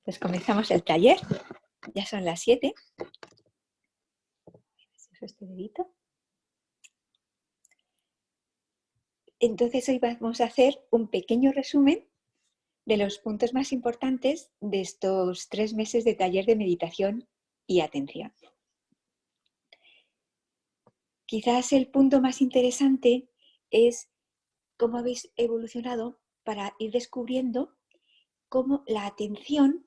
Pues comenzamos el taller. Ya son las 7. Este dedito. Entonces hoy vamos a hacer un pequeño resumen de los puntos más importantes de estos 3 meses de taller de meditación y atención. Quizás el punto más interesante es cómo habéis evolucionado para ir descubriendo cómo la atención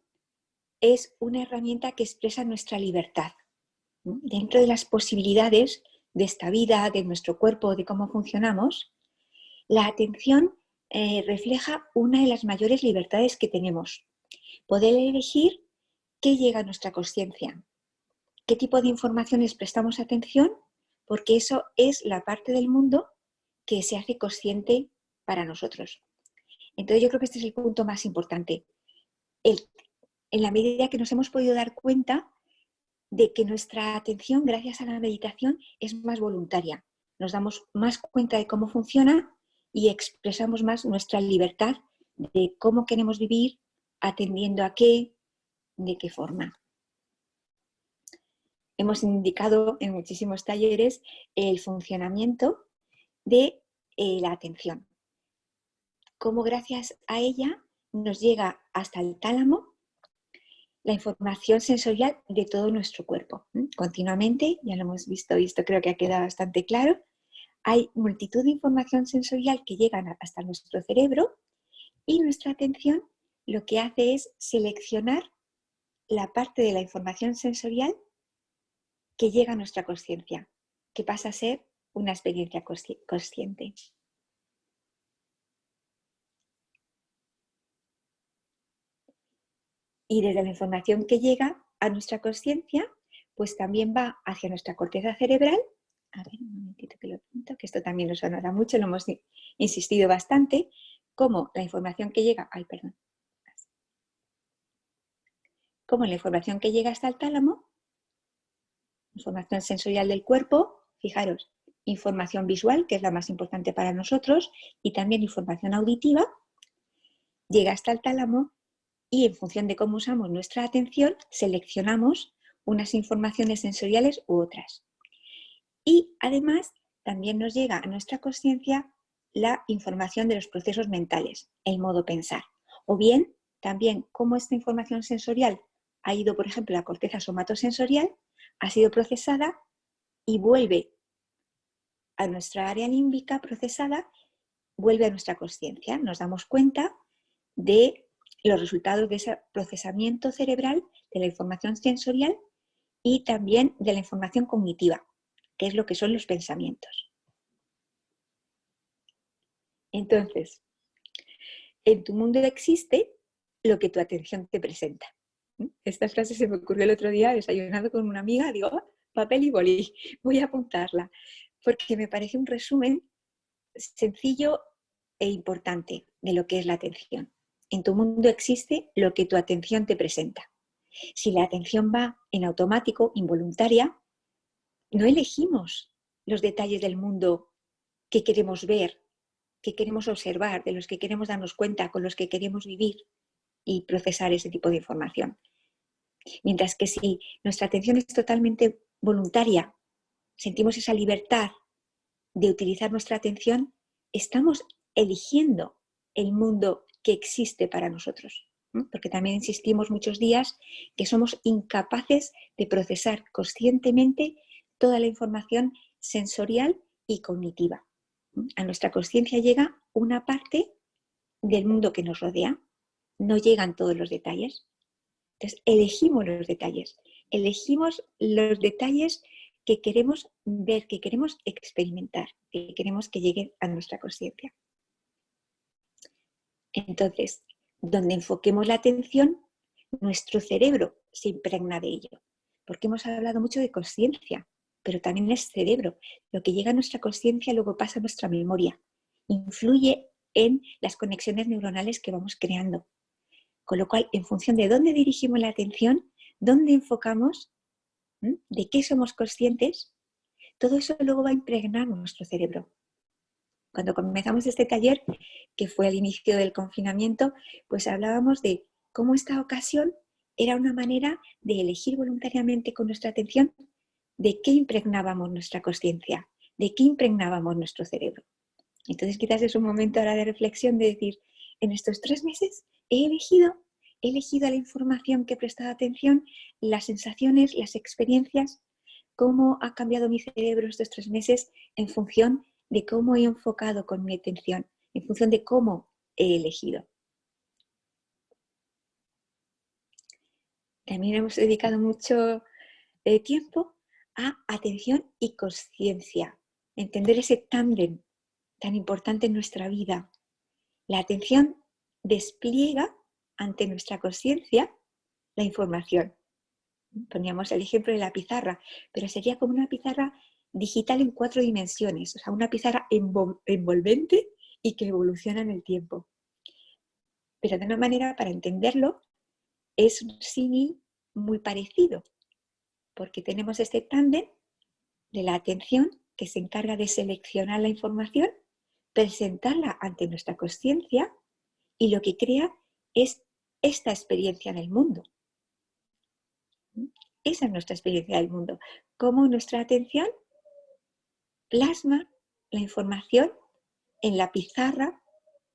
es una herramienta que expresa nuestra libertad. Dentro de las posibilidades de esta vida, de nuestro cuerpo, de cómo funcionamos, la atención refleja una de las mayores libertades que tenemos. Poder elegir qué llega a nuestra consciencia, qué tipo de informaciones prestamos atención, porque eso es la parte del mundo que se hace consciente para nosotros. Entonces yo creo que este es el punto más importante. En la medida que nos hemos podido dar cuenta de que nuestra atención, gracias a la meditación, es más voluntaria. Nos damos más cuenta de cómo funciona y expresamos más nuestra libertad de cómo queremos vivir, atendiendo a qué, de qué forma. Hemos indicado en muchísimos talleres el funcionamiento de la atención. Cómo gracias a ella nos llega hasta el tálamo la información sensorial de todo nuestro cuerpo. Continuamente, ya lo hemos visto y esto creo que ha quedado bastante claro, hay multitud de información sensorial que llegan hasta nuestro cerebro y nuestra atención lo que hace es seleccionar la parte de la información sensorial que llega a nuestra consciencia, que pasa a ser una experiencia consciente. Y desde la información que llega a nuestra consciencia, pues también va hacia nuestra corteza cerebral. A ver, un momentito que lo pinto, que esto también nos sonará mucho, lo hemos insistido bastante, como la información que llega, como la información que llega hasta el tálamo, información sensorial del cuerpo, fijaros, información visual, que es la más importante para nosotros, y también información auditiva, llega hasta el tálamo. Y en función de cómo usamos nuestra atención, seleccionamos unas informaciones sensoriales u otras. Y además, también nos llega a nuestra consciencia la información de los procesos mentales, el modo pensar. O bien, también cómo esta información sensorial ha ido, por ejemplo, a la corteza somatosensorial, ha sido procesada y vuelve a nuestra área límbica procesada, vuelve a nuestra consciencia. Nos damos cuenta de los resultados de ese procesamiento cerebral de la información sensorial y también de la información cognitiva, que es lo que son los pensamientos. Entonces, en tu mundo existe lo que tu atención te presenta. Esta frase se me ocurrió el otro día desayunando con una amiga, digo, papel y bolí, voy a apuntarla, porque me parece un resumen sencillo e importante de lo que es la atención. En tu mundo existe lo que tu atención te presenta. Si la atención va en automático, involuntaria, no elegimos los detalles del mundo que queremos ver, que queremos observar, de los que queremos darnos cuenta, con los que queremos vivir y procesar ese tipo de información. Mientras que si nuestra atención es totalmente voluntaria, sentimos esa libertad de utilizar nuestra atención, estamos eligiendo el mundo que existe para nosotros. Porque también insistimos muchos días que somos incapaces de procesar conscientemente toda la información sensorial y cognitiva. A nuestra consciencia llega una parte del mundo que nos rodea, no llegan todos los detalles. Entonces, elegimos los detalles que queremos ver, que queremos experimentar, que queremos que llegue a nuestra consciencia. Entonces, donde enfoquemos la atención, nuestro cerebro se impregna de ello. Porque hemos hablado mucho de consciencia, pero también es cerebro. Lo que llega a nuestra consciencia luego pasa a nuestra memoria. Influye en las conexiones neuronales que vamos creando. Con lo cual, en función de dónde dirigimos la atención, dónde enfocamos, de qué somos conscientes, todo eso luego va a impregnar nuestro cerebro. Cuando comenzamos este taller, que fue al inicio del confinamiento, pues hablábamos de cómo esta ocasión era una manera de elegir voluntariamente con nuestra atención de qué impregnábamos nuestra consciencia, de qué impregnábamos nuestro cerebro. Entonces quizás es un momento ahora de reflexión de decir, en estos 3 meses he elegido la información que he prestado atención, las sensaciones, las experiencias, cómo ha cambiado mi cerebro estos 3 meses en función de cómo he enfocado con mi atención, en función de cómo he elegido. También hemos dedicado mucho tiempo a atención y conciencia, entender ese tándem tan importante en nuestra vida. La atención despliega ante nuestra conciencia la información. Poníamos el ejemplo de la pizarra, pero sería como una pizarra digital en 4 dimensiones, o sea, una pizarra envolvente y que evoluciona en el tiempo. Pero de una manera, para entenderlo, es un símil muy parecido, porque tenemos este tándem de la atención que se encarga de seleccionar la información, presentarla ante nuestra consciencia y lo que crea es esta experiencia en el mundo. Esa es nuestra experiencia del mundo. Cómo nuestra atención plasma la información en la pizarra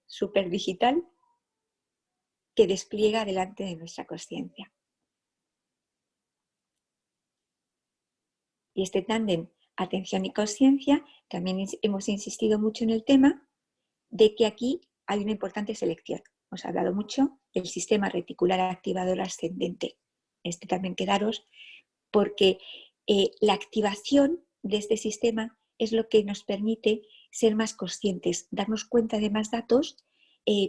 superdigital que despliega delante de nuestra consciencia. Y este tándem atención y conciencia, también hemos insistido mucho en el tema de que aquí hay una importante selección. Hemos hablado mucho del sistema reticular activador ascendente. También quedaros, porque la activación de este sistema es lo que nos permite ser más conscientes, darnos cuenta de más datos,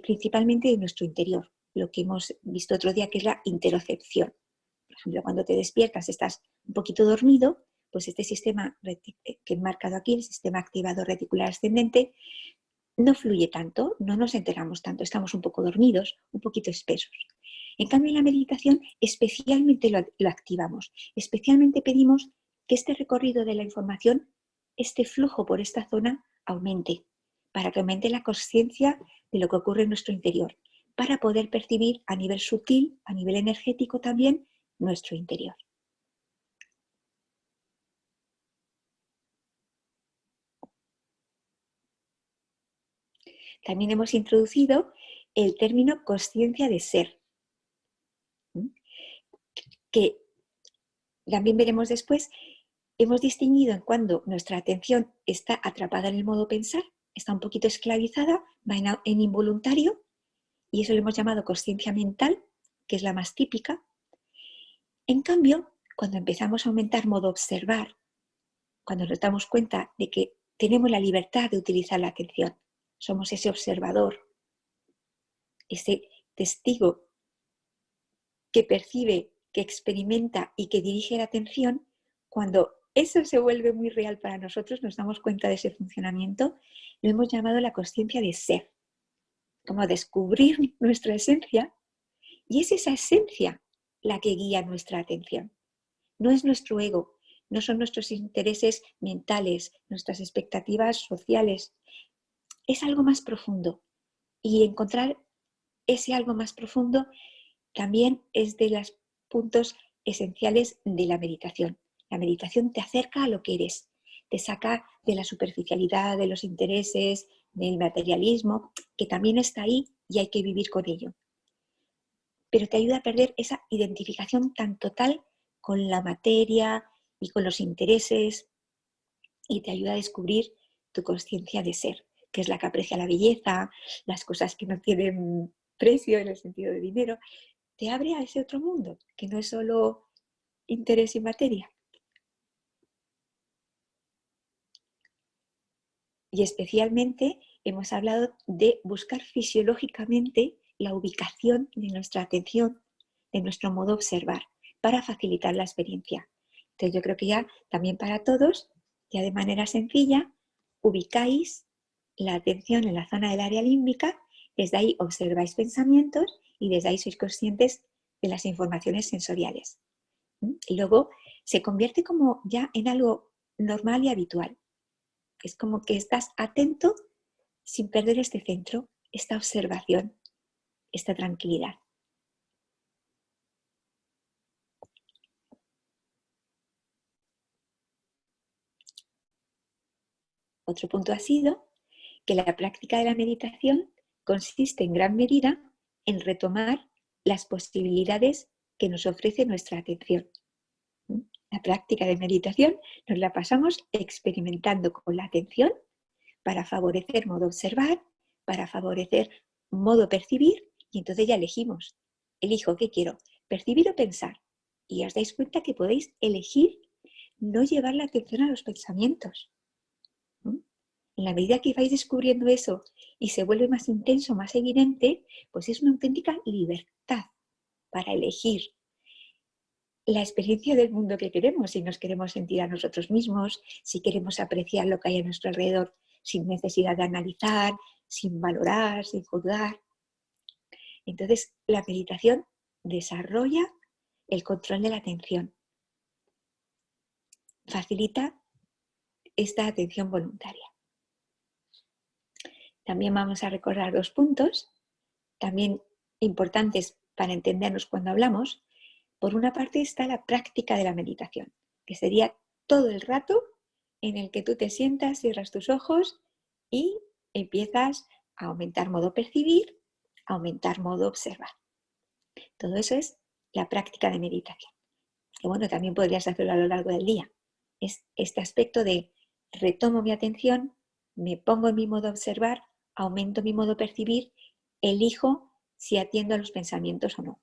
principalmente de nuestro interior, lo que hemos visto otro día, que es la interocepción. Por ejemplo, cuando te despiertas, estás un poquito dormido, pues este sistema que he marcado aquí, el sistema activador reticular ascendente, no fluye tanto, no nos enteramos tanto, estamos un poco dormidos, un poquito espesos. En cambio, en la meditación especialmente lo activamos, especialmente pedimos que este recorrido de la información, este flujo por esta zona aumente, para que aumente la conciencia de lo que ocurre en nuestro interior, para poder percibir a nivel sutil, a nivel energético también, nuestro interior. También hemos introducido el término consciencia de ser, que también veremos después. Hemos distinguido en cuando nuestra atención está atrapada en el modo pensar, está un poquito esclavizada, va en involuntario, y eso lo hemos llamado consciencia mental, que es la más típica. En cambio, cuando empezamos a aumentar modo observar, cuando nos damos cuenta de que tenemos la libertad de utilizar la atención, somos ese observador, ese testigo que percibe, que experimenta y que dirige la atención, cuando eso se vuelve muy real para nosotros, nos damos cuenta de ese funcionamiento, lo hemos llamado la consciencia de ser, como descubrir nuestra esencia, y es esa esencia la que guía nuestra atención. No es nuestro ego, no son nuestros intereses mentales, nuestras expectativas sociales, es algo más profundo. Y encontrar ese algo más profundo también es de los puntos esenciales de la meditación. La meditación te acerca a lo que eres, te saca de la superficialidad, de los intereses, del materialismo, que también está ahí y hay que vivir con ello. Pero te ayuda a perder esa identificación tan total con la materia y con los intereses, y te ayuda a descubrir tu consciencia de ser, que es la que aprecia la belleza, las cosas que no tienen precio en el sentido de dinero. Te abre a ese otro mundo, que no es solo interés y materia. Y especialmente hemos hablado de buscar fisiológicamente la ubicación de nuestra atención, de nuestro modo de observar, para facilitar la experiencia. Entonces yo creo que ya también para todos, ya de manera sencilla, ubicáis la atención en la zona del área límbica, desde ahí observáis pensamientos y desde ahí sois conscientes de las informaciones sensoriales. Y luego se convierte como ya en algo normal y habitual. Es como que estás atento sin perder este centro, esta observación, esta tranquilidad. Otro punto ha sido que la práctica de la meditación consiste en gran medida en retomar las posibilidades que nos ofrece nuestra atención. La práctica de meditación nos la pasamos experimentando con la atención para favorecer modo observar, para favorecer modo percibir, y entonces ya elegimos. Elijo qué quiero, percibir o pensar. Y os dais cuenta que podéis elegir no llevar la atención a los pensamientos. En la medida que vais descubriendo eso y se vuelve más intenso, más evidente, pues es una auténtica libertad para elegir la experiencia del mundo que queremos, si nos queremos sentir a nosotros mismos, si queremos apreciar lo que hay a nuestro alrededor sin necesidad de analizar, sin valorar, sin juzgar. Entonces, la meditación desarrolla el control de la atención, facilita esta atención voluntaria. También vamos a recordar 2 puntos, también importantes para entendernos cuando hablamos. Por una parte está la práctica de la meditación, que sería todo el rato en el que tú te sientas, cierras tus ojos y empiezas a aumentar modo percibir, a aumentar modo observar. Todo eso es la práctica de meditación. Que bueno, también podrías hacerlo a lo largo del día. Es este aspecto de retomo mi atención, me pongo en mi modo observar, aumento mi modo percibir, elijo si atiendo a los pensamientos o no.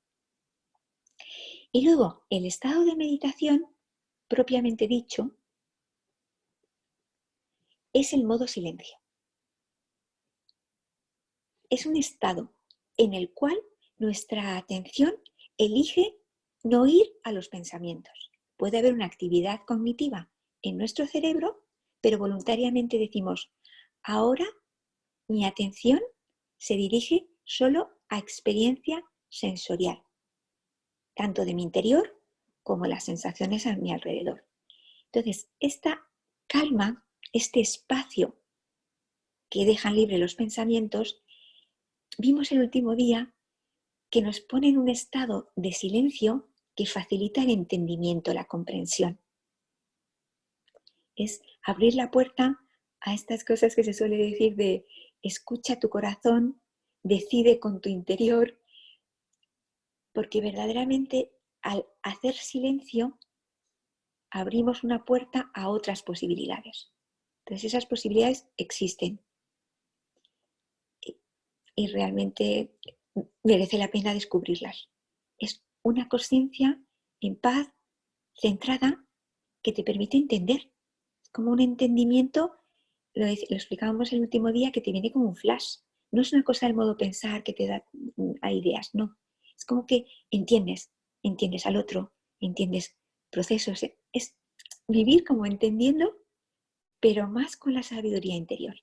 Y luego, el estado de meditación, propiamente dicho, es el modo silencio. Es un estado en el cual nuestra atención elige no ir a los pensamientos. Puede haber una actividad cognitiva en nuestro cerebro, pero voluntariamente decimos, ahora mi atención se dirige solo a experiencia sensorial, tanto de mi interior como las sensaciones a mi alrededor. Entonces, esta calma, este espacio que dejan libre los pensamientos, vimos el último día que nos pone en un estado de silencio que facilita el entendimiento, la comprensión. Es abrir la puerta a estas cosas que se suele decir de escucha tu corazón, decide con tu interior, porque verdaderamente al hacer silencio abrimos una puerta a otras posibilidades. Entonces esas posibilidades existen y realmente merece la pena descubrirlas. Es una conciencia en paz, centrada, que te permite entender. Es como un entendimiento, lo explicábamos el último día, que te viene como un flash. No es una cosa del modo pensar que te da a ideas, no. Es como que entiendes al otro, entiendes procesos. Es vivir como entendiendo, pero más con la sabiduría interior.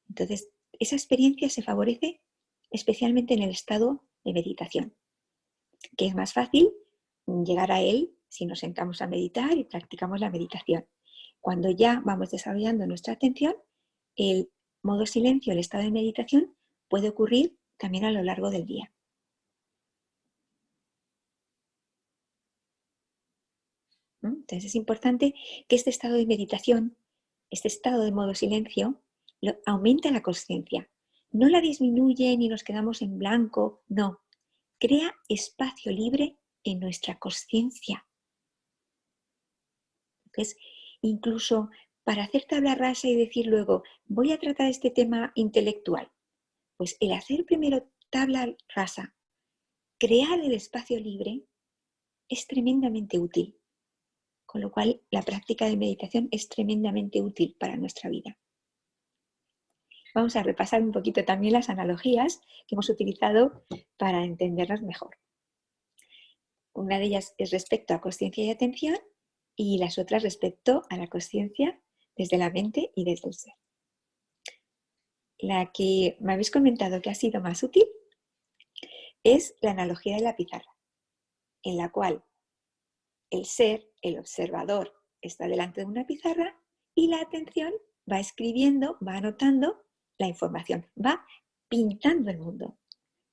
Entonces, esa experiencia se favorece especialmente en el estado de meditación, que es más fácil llegar a él si nos sentamos a meditar y practicamos la meditación. Cuando ya vamos desarrollando nuestra atención, el modo silencio, el estado de meditación, puede ocurrir también a lo largo del día. Entonces es importante que este estado de meditación, este estado de modo silencio, aumenta la conciencia. No la disminuye ni nos quedamos en blanco, no. Crea espacio libre en nuestra conciencia. Entonces, incluso para hacer tabla rasa y decir luego, voy a tratar este tema intelectual, pues el hacer primero tabla rasa, crear el espacio libre, es tremendamente útil. Con lo cual, la práctica de meditación es tremendamente útil para nuestra vida. Vamos a repasar un poquito también las analogías que hemos utilizado para entendernos mejor. Una de ellas es respecto a consciencia y atención y las otras respecto a la consciencia desde la mente y desde el ser. La que me habéis comentado que ha sido más útil es la analogía de la pizarra, en la cual el ser, el observador, está delante de una pizarra y la atención va escribiendo, va anotando la información, va pintando el mundo,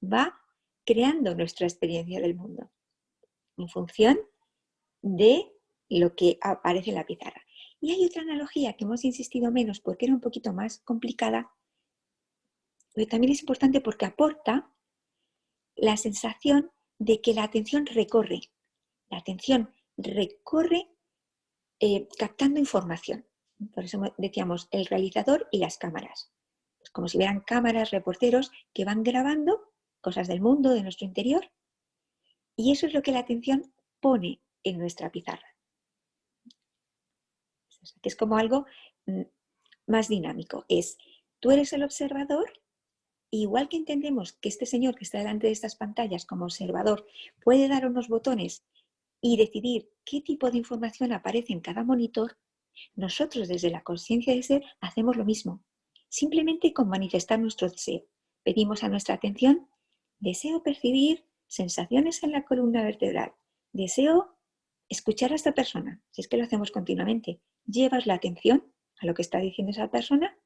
va creando nuestra experiencia del mundo en función de lo que aparece en la pizarra. Y hay otra analogía que hemos insistido menos porque era un poquito más complicada, pero también es importante porque aporta la sensación de que la atención recorre. La atención recorre captando información. Por eso decíamos el realizador y las cámaras. Es como si vieran cámaras, reporteros que van grabando cosas del mundo, de nuestro interior. Y eso es lo que la atención pone en nuestra pizarra. Que es como algo más dinámico. Tú eres el observador, igual que entendemos que este señor que está delante de estas pantallas como observador puede dar unos botones y decidir qué tipo de información aparece en cada monitor, nosotros desde la conciencia de ser hacemos lo mismo, simplemente con manifestar nuestro deseo. Pedimos a nuestra atención, deseo percibir sensaciones en la columna vertebral, deseo escuchar a esta persona, si es que lo hacemos continuamente. Llevas la atención a lo que está diciendo esa persona,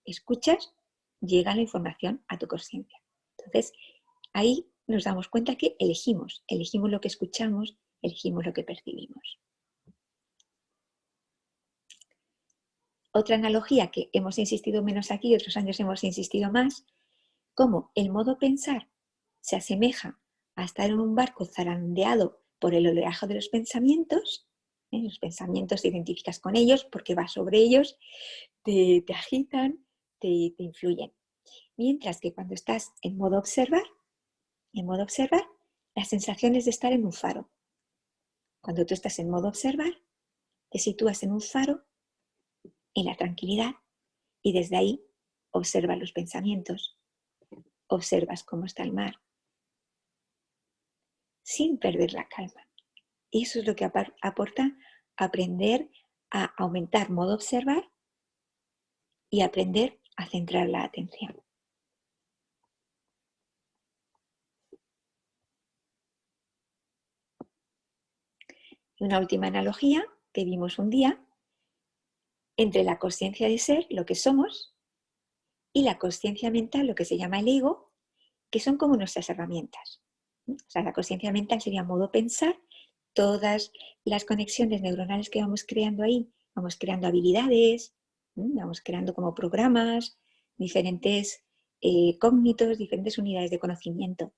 escuchas, llega la información a tu conciencia. Entonces, ahí nos damos cuenta que elegimos lo que escuchamos, elegimos lo que percibimos. Otra analogía que hemos insistido menos aquí, otros años hemos insistido más, como el modo pensar se asemeja a estar en un barco zarandeado por el oleaje de los pensamientos. Los pensamientos te identificas con ellos porque vas sobre ellos, te agitan, te influyen. Mientras que cuando estás en modo observar, la sensación es de estar en un faro. Cuando tú estás en modo observar, te sitúas en un faro, en la tranquilidad, y desde ahí observas los pensamientos, observas cómo está el mar, sin perder la calma. Y eso es lo que aporta aprender a aumentar modo observar y aprender a centrar la atención. Y una última analogía que vimos un día entre la consciencia de ser, lo que somos, y la consciencia mental, lo que se llama el ego, que son como nuestras herramientas. O sea, la consciencia mental sería modo pensar, todas las conexiones neuronales que vamos creando ahí, vamos creando habilidades, vamos creando como programas, diferentes cógnitos, diferentes unidades de conocimiento.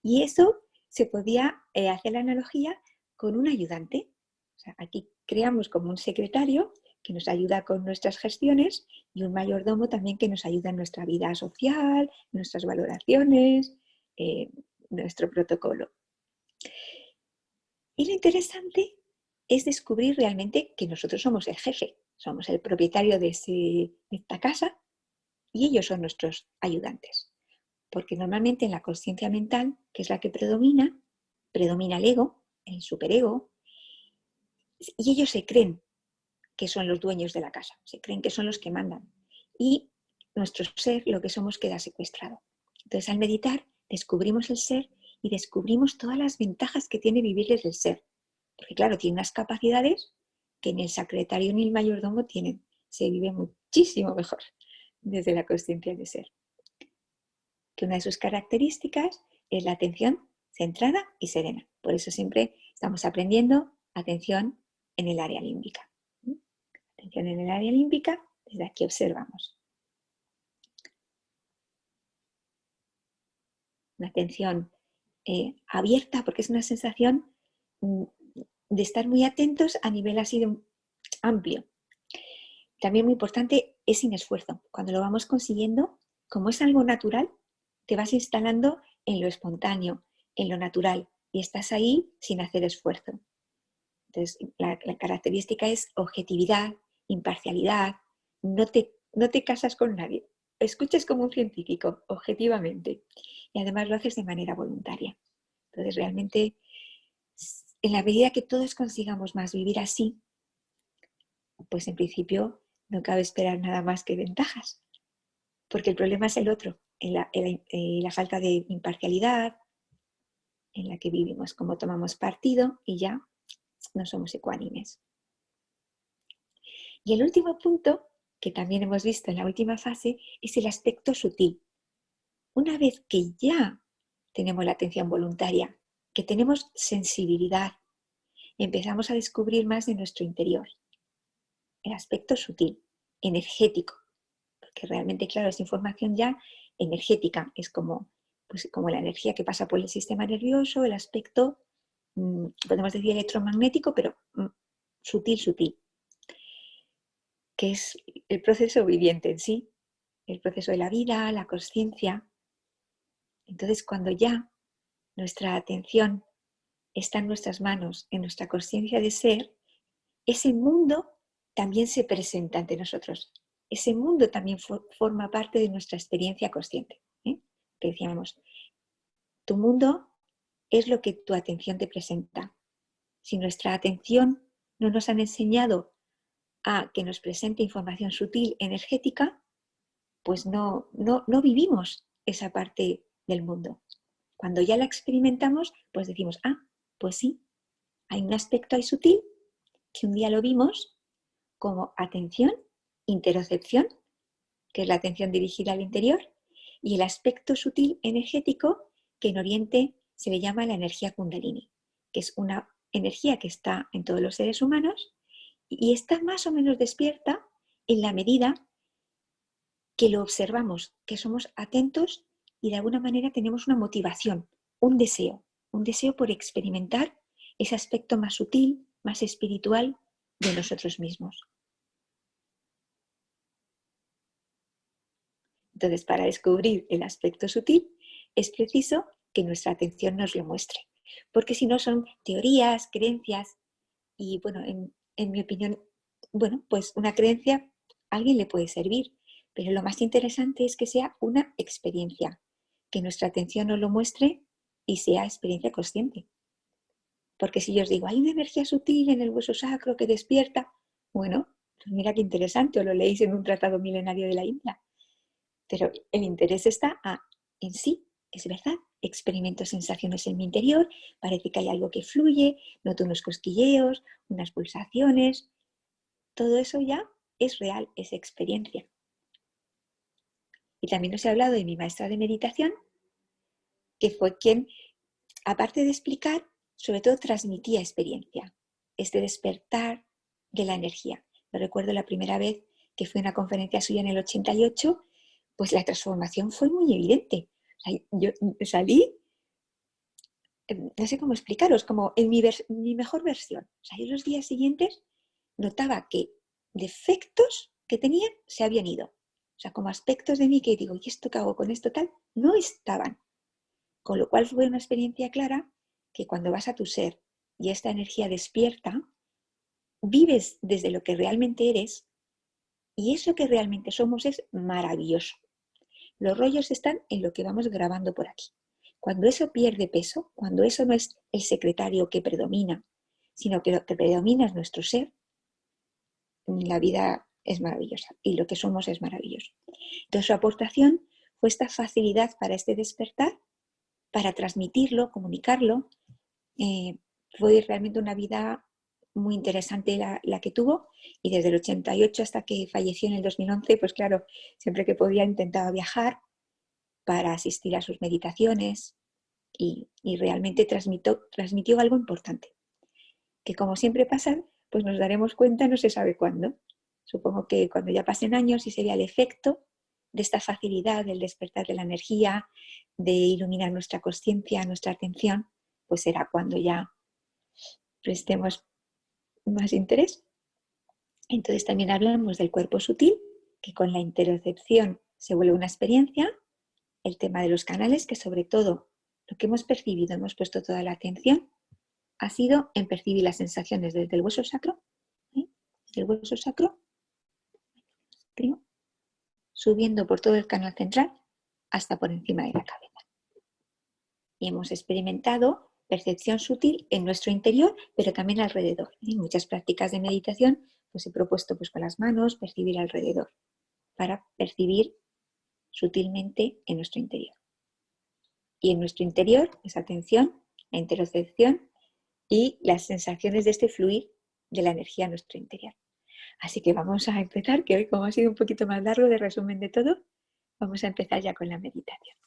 Y eso se podía hacer la analogía con un ayudante. O sea, aquí creamos como un secretario que nos ayuda con nuestras gestiones y un mayordomo también que nos ayuda en nuestra vida social, nuestras valoraciones, nuestro protocolo. Y lo interesante es descubrir realmente que nosotros somos el jefe, somos el propietario de esta casa y ellos son nuestros ayudantes. Porque normalmente en la consciencia mental, que es la que predomina el ego, el superego, y ellos se creen que son los dueños de la casa, se creen que son los que mandan. Y nuestro ser, lo que somos, queda secuestrado. Entonces, al meditar, descubrimos el ser y descubrimos todas las ventajas que tiene vivir desde el ser. Porque claro, tiene unas capacidades que ni el secretario ni el mayordomo tienen. Se vive muchísimo mejor desde la consciencia de ser. Que una de sus características es la atención centrada y serena. Por eso siempre estamos aprendiendo atención en el área límbica. Atención en el área límbica, desde aquí observamos. Una atención abierta porque es una sensación de estar muy atentos a nivel así de amplio. También muy importante es sin esfuerzo. Cuando lo vamos consiguiendo, como es algo natural, te vas instalando en lo espontáneo, en lo natural, y estás ahí sin hacer esfuerzo. Entonces, la característica es objetividad, imparcialidad, no te casas con nadie, escuchas como un científico, objetivamente, y además lo haces de manera voluntaria. Entonces, realmente, en la medida que todos consigamos más vivir así, pues en principio no cabe esperar nada más que ventajas, porque el problema es el otro, en la falta de imparcialidad, en la que vivimos como tomamos partido y ya no somos ecuánimes. Y el último punto, que también hemos visto en la última fase, es el aspecto sutil. Una vez que ya tenemos la atención voluntaria, que tenemos sensibilidad, empezamos a descubrir más de nuestro interior. el aspecto sutil, energético, porque realmente, claro, es información ya energética, es como, pues, como la energía que pasa por el sistema nervioso, el aspecto, podemos decir electromagnético, pero sutil, sutil, que es el proceso viviente en sí, el proceso de la vida, la consciencia. Entonces, cuando ya nuestra atención está en nuestras manos, en nuestra consciencia de ser, ese mundo también se presenta ante nosotros. Ese mundo también forma parte de nuestra experiencia consciente. Que decíamos, tu mundo es lo que tu atención te presenta. Si nuestra atención no nos han enseñado a que nos presente información sutil, energética, pues no vivimos esa parte del mundo. Cuando ya la experimentamos, pues decimos, pues sí, hay un aspecto ahí sutil que un día lo vimos como atención, interocepción, que es la atención dirigida al interior, y el aspecto sutil energético, que en Oriente se le llama la energía Kundalini, que es una energía que está en todos los seres humanos y está más o menos despierta en la medida que lo observamos, que somos atentos y de alguna manera tenemos una motivación, un deseo por experimentar ese aspecto más sutil, más espiritual de nosotros mismos. Entonces, para descubrir el aspecto sutil, es preciso que nuestra atención nos lo muestre, porque si no son teorías, creencias, y bueno, en mi opinión, bueno, pues una creencia a alguien le puede servir, pero lo más interesante es que sea una experiencia, que nuestra atención nos lo muestre y sea experiencia consciente. Porque si yo os digo, hay una energía sutil en el hueso sacro que despierta, bueno, pues mira qué interesante, o lo leéis en un tratado milenario de la India. Pero el interés está en sí, es verdad, experimento sensaciones en mi interior, parece que hay algo que fluye, noto unos cosquilleos, unas pulsaciones, todo eso ya es real, es experiencia. Y también os he hablado de mi maestra de meditación, que fue quien, aparte de explicar, sobre todo transmitía experiencia, este despertar de la energía. Yo recuerdo la primera vez que fui a una conferencia suya en el 88, pues la transformación fue muy evidente. O sea, yo salí, no sé cómo explicaros, como en mi mejor versión. O sea, yo los días siguientes notaba que defectos que tenía se habían ido. O sea, como aspectos de mí que digo, ¿y esto qué hago con esto tal? No estaban. Con lo cual fue una experiencia clara que cuando vas a tu ser y esta energía despierta, vives desde lo que realmente eres y eso que realmente somos es maravilloso. Los rollos están en lo que vamos grabando por aquí. Cuando eso pierde peso, cuando eso no es el secretario que predomina, sino que lo que predomina es nuestro ser, la vida es maravillosa y lo que somos es maravilloso. Entonces su aportación fue esta facilidad para este despertar, para transmitirlo, comunicarlo. Fue realmente una vida muy interesante la que tuvo y desde el 88 hasta que falleció en el 2011, pues claro, siempre que podía intentaba viajar para asistir a sus meditaciones y realmente transmitió algo importante, que como siempre pasa, pues nos daremos cuenta no se sabe cuándo. Supongo que cuando ya pasen años y se vea el efecto de esta facilidad del despertar de la energía, de iluminar nuestra consciencia, nuestra atención, pues será cuando ya prestemos más interés. Entonces también hablamos del cuerpo sutil, que con la interocepción se vuelve una experiencia, el tema de los canales, que sobre todo lo que hemos percibido, hemos puesto toda la atención, ha sido en percibir las sensaciones desde el hueso sacro, el hueso sacro, subiendo por todo el canal central hasta por encima de la cabeza. Y hemos experimentado percepción sutil en nuestro interior, pero también alrededor. En muchas prácticas de meditación pues he propuesto pues, con las manos percibir alrededor, para percibir sutilmente en nuestro interior. Y en nuestro interior, esa atención, la interocepción y las sensaciones de este fluir de la energía en nuestro interior. Así que vamos a empezar, que hoy como ha sido un poquito más largo de resumen de todo, vamos a empezar ya con la meditación.